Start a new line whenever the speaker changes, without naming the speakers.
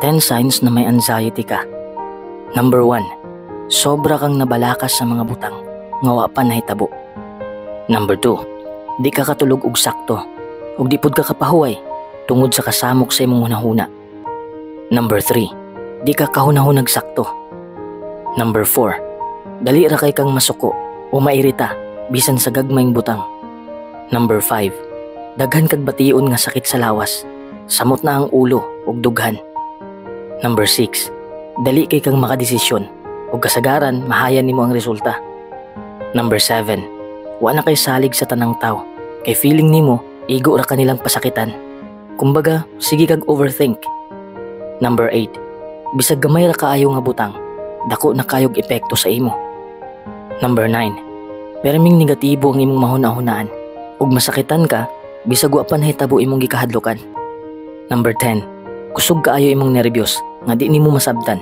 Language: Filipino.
10 signs na may anxiety ka. Number 1. Sobra kang nabalakas sa mga butang, nga wa pa nahitabo. Number 2. Di ka katulog og sakto, ug di pud ka kapahuway tungod sa kasamok sa imong hunahuna. Number 3. Di ka kahunahunag sakto. Number 4. Dali ra kay kang masuko o mairita bisan sa gagmayng butang. Number 5. Daghan kag bation nga sakit sa lawas, samot na ang ulo ug dughan. Number 6. Dali kay kang makadesisyon ug kasagaran mahayan nimo ang resulta. Number 7. Wa na kay salig sa tanang tao kay feeling nimo igo ra kanilang pasakitan. Kumbaga, sige kag overthink. Number 8. Bisag gamay ra kaayo nga butang, dako na kayog epekto sa imo. Number 9. Perming negatibo ang imong mahuna-hunaan ug masakitan ka bisag wa pa nahitabo imong gikahadlokan. Number 10. Kusog kaayo imong nerbiyos nga di nimo masabtan